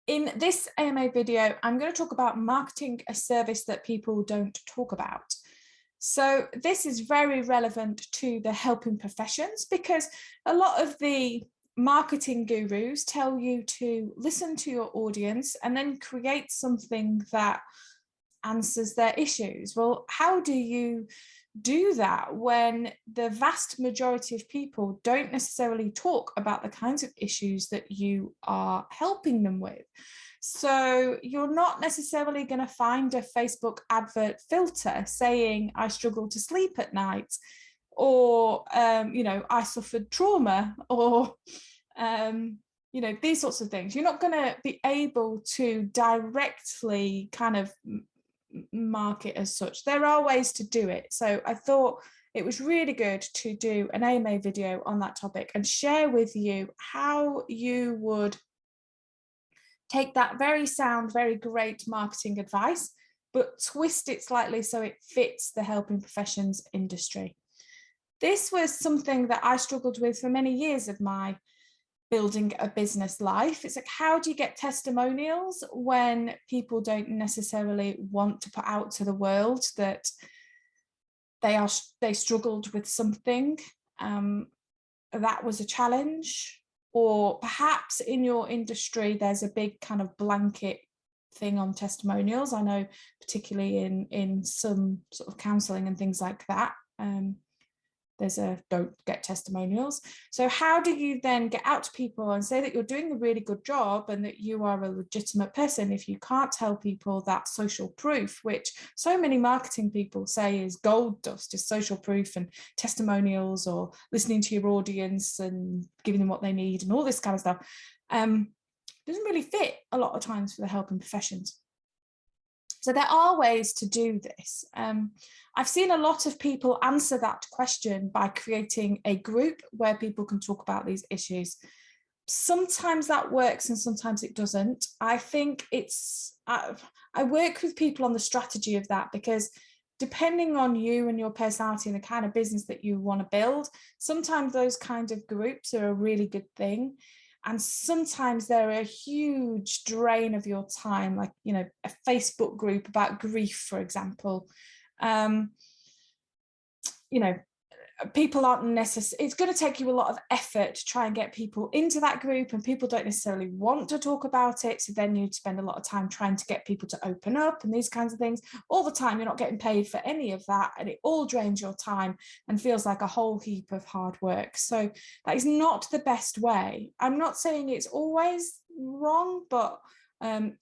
In this AMA video, I'm going to talk about marketing a service that people don't talk about. So this is very relevant to the helping professions because a lot of the marketing gurus tell you to listen to your audience and then create something that answers their issues. Well, how do you do that when the vast majority of people don't necessarily talk about the kinds of issues that you are helping them with? So you're not necessarily going to find a Facebook advert filter saying, I struggle to sleep at night, or, I suffered trauma, or, these sorts of things. You're not going to be able to directly kind of market as such. There are ways to do it. So I thought it was really good to do an AMA video on that topic and share with you how you would take that very sound, very great marketing advice, but twist it slightly so it fits the helping professions industry. This was something that I struggled with for many years of my building a business life. It's like, how do you get testimonials when people don't necessarily want to put out to the world that they struggled with something? That was a challenge. Or perhaps in your industry, there's a big kind of blanket thing on testimonials. I know particularly in some sort of counselling and things like that, there's a don't get testimonials. So how do you then get out to people and say that you're doing a really good job and that you are a legitimate person if you can't tell people that social proof, which so many marketing people say is gold dust, is social proof and testimonials or listening to your audience and giving them what they need and all this kind of stuff, doesn't really fit a lot of times for the helping professions. So there are ways to do this. I've seen a lot of people answer that question by creating a group where people can talk about these issues. Sometimes that works and sometimes it doesn't. I think I work with people on the strategy of that because depending on you and your personality and the kind of business that you want to build, sometimes those kind of groups are a really good thing. And sometimes they're a huge drain of your time, like, a Facebook group about grief, for example. People aren't necessarily, it's going to take you a lot of effort to try and get people into that group, and people don't necessarily want to talk about it. So then you'd spend a lot of time trying to get people to open up and these kinds of things. All the time, you're not getting paid for any of that, and it all drains your time and feels like a whole heap of hard work. So that is not the best way. I'm not saying it's always wrong, but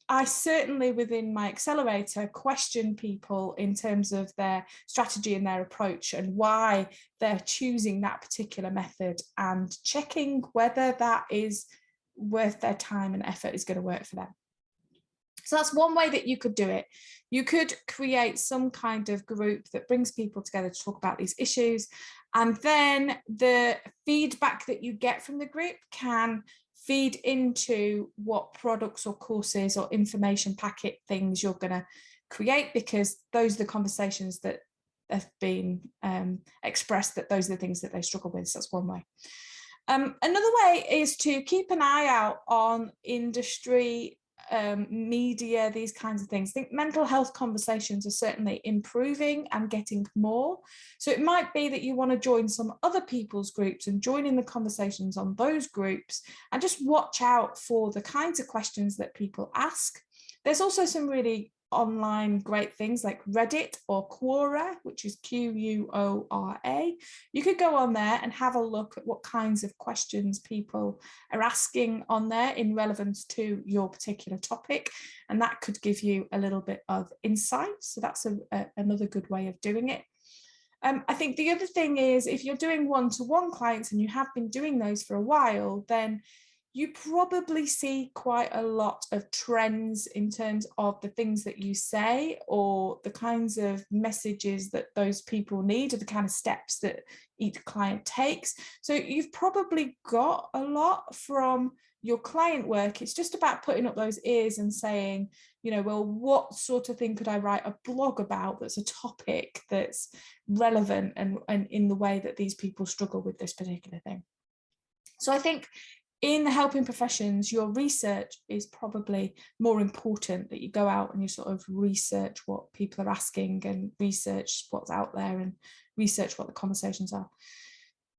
I certainly within my accelerator question people in terms of their strategy and their approach and why they're choosing that particular method and checking whether that is worth their time and effort, is going to work for them. So that's one way that you could do it. You could create some kind of group that brings people together to talk about these issues, and then the feedback that you get from the group can feed into what products or courses or information packet things you're going to create, because those are the conversations that have been expressed, that those are the things that they struggle with. So that's one way. Another way is to keep an eye out on industry, media, these kinds of things. I think mental health conversations are certainly improving and getting more. So it might be that you want to join some other people's groups and join in the conversations on those groups and just watch out for the kinds of questions that people ask. There's also some really online great things like Reddit or Quora, which is Quora. You could go on there and have a look at what kinds of questions people are asking on there in relevance to your particular topic, and that could give you a little bit of insight. So that's another good way of doing it. I think the other thing is, if you're doing one-to-one clients and you have been doing those for a while, then you probably see quite a lot of trends in terms of the things that you say or the kinds of messages that those people need or the kind of steps that each client takes. So you've probably got a lot from your client work. It's just about putting up those ears and saying, well, what sort of thing could I write a blog about that's a topic that's relevant and in the way that these people struggle with this particular thing. So I think in the helping professions, your research is probably more important, that you go out and you sort of research what people are asking and research what's out there and research what the conversations are.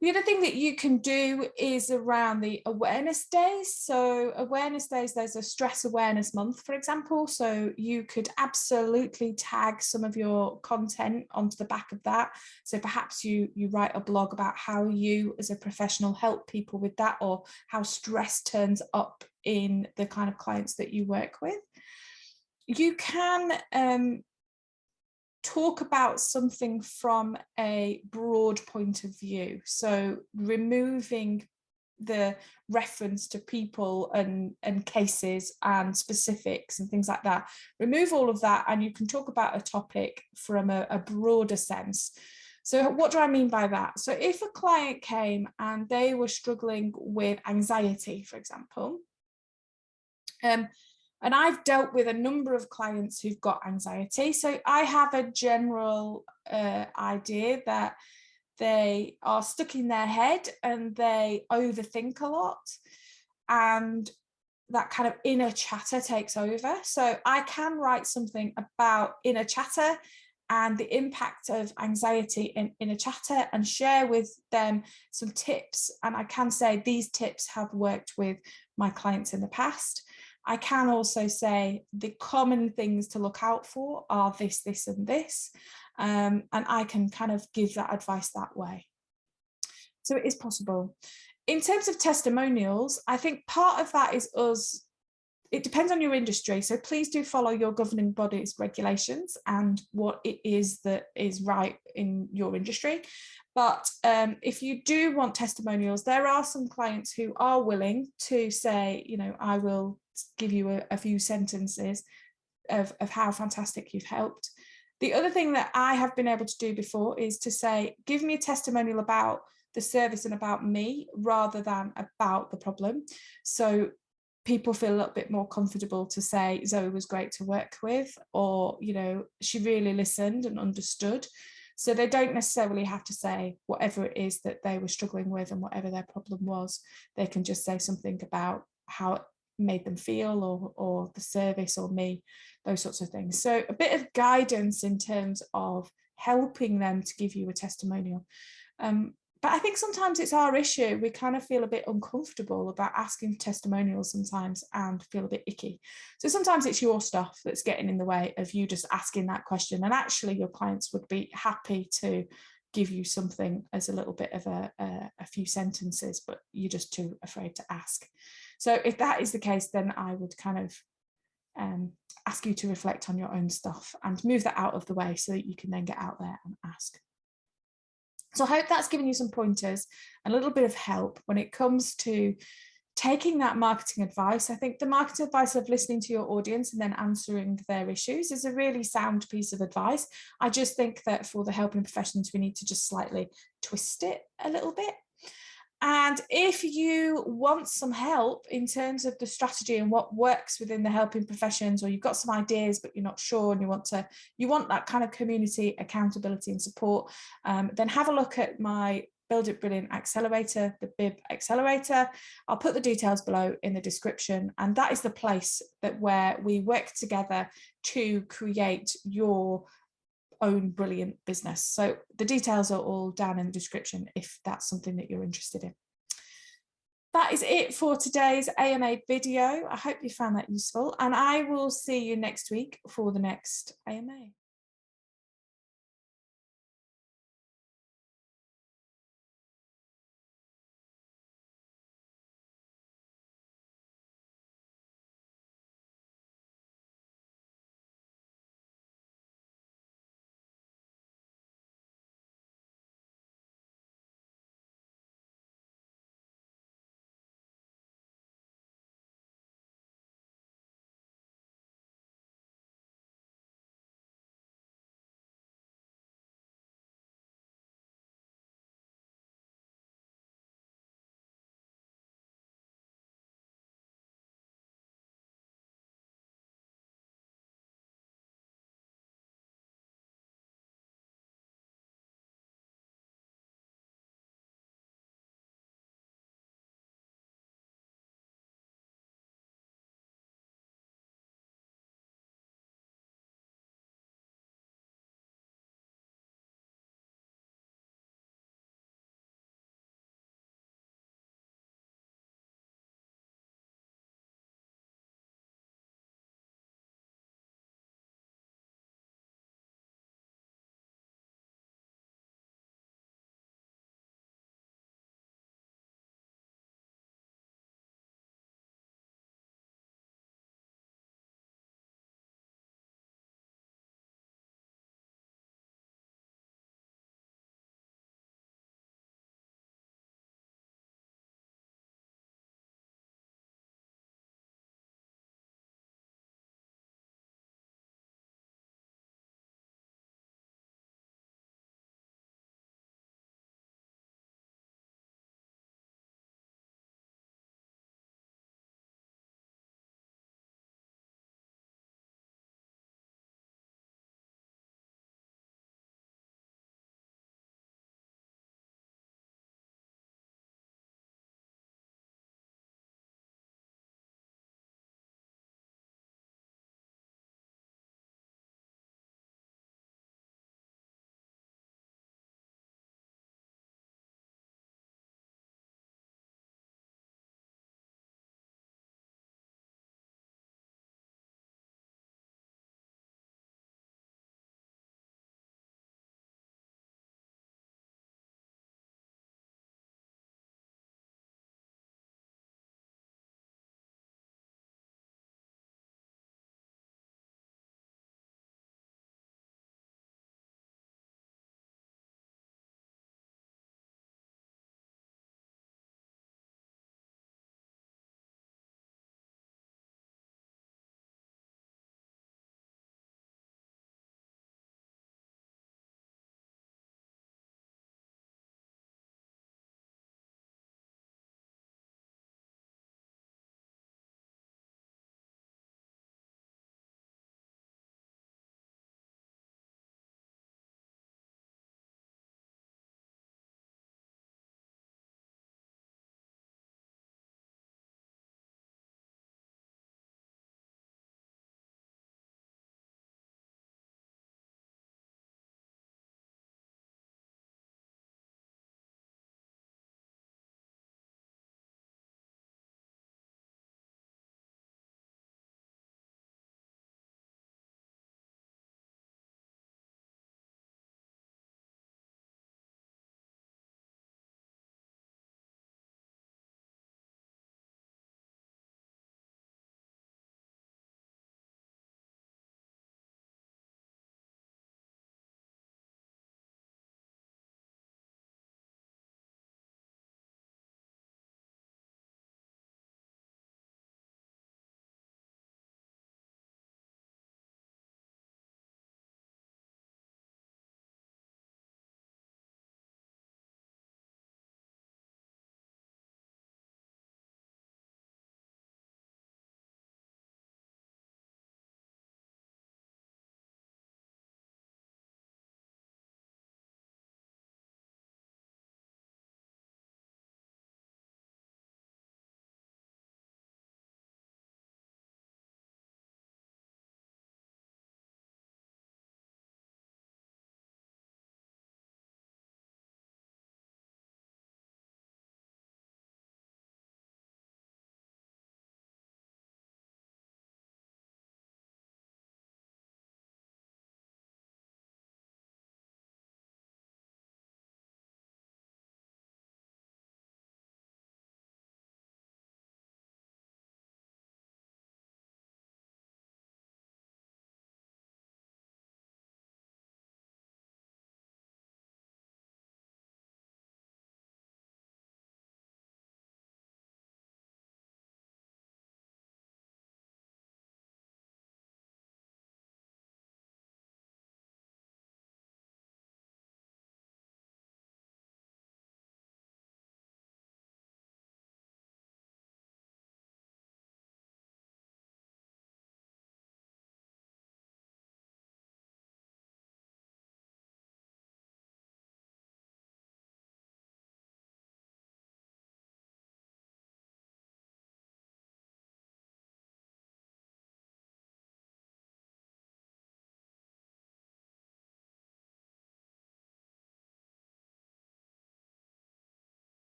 The other thing that you can do is around the awareness days. So awareness days, there's a stress awareness month, for example. So you could absolutely tag some of your content onto the back of that. So perhaps you write a blog about how you as a professional help people with that, or how stress turns up in the kind of clients that you work with. You can talk about something from a broad point of view. So removing the reference to people and cases and specifics and things like that. Remove all of that and you can talk about a topic from a broader sense. So what do I mean by that? So if a client came and they were struggling with anxiety, for example, and I've dealt with a number of clients who've got anxiety. So I have a general idea that they are stuck in their head and they overthink a lot. And that kind of inner chatter takes over. So I can write something about inner chatter and the impact of anxiety in inner chatter and share with them some tips. And I can say these tips have worked with my clients in the past. I can also say the common things to look out for are this, this, and this. And I can kind of give that advice that way. So it is possible. In terms of testimonials, I think part of that is us. It depends on your industry. So please do follow your governing body's regulations and what it is that is right in your industry. But if you do want testimonials, there are some clients who are willing to say, you know, I will give you a few sentences of how fantastic you've helped. The other thing that I have been able to do before is to say, give me a testimonial about the service and about me rather than about the problem. So people feel a little bit more comfortable to say Zoe was great to work with, or, you know, she really listened and understood. So they don't necessarily have to say whatever it is that they were struggling with and whatever their problem was. They can just say something about how it made them feel, or the service, or me, those sorts of things. So a bit of guidance in terms of helping them to give you a testimonial. But I think sometimes it's our issue. We kind of feel a bit uncomfortable about asking for testimonials sometimes and feel a bit icky. So sometimes it's your stuff that's getting in the way of you just asking that question. And actually your clients would be happy to give you something as a little bit of a few sentences, but you're just too afraid to ask. So if that is the case, then I would kind of ask you to reflect on your own stuff and move that out of the way so that you can then get out there and ask. So I hope that's given you some pointers, a little bit of help when it comes to taking that marketing advice. I think the marketing advice of listening to your audience and then answering their issues is a really sound piece of advice. I just think that for the helping professions, we need to just slightly twist it a little bit. And if you want some help in terms of the strategy and what works within the helping professions, or you've got some ideas but you're not sure and you want that kind of community accountability and support, then have a look at my Build It Brilliant Accelerator, the BIB Accelerator. I'll put the details below in the description, and that is the place where we work together to create your own brilliant business. So the details are all down in the description if that's something that you're interested in. That is it for today's AMA video. I hope you found that useful, and I will see you next week for the next AMA.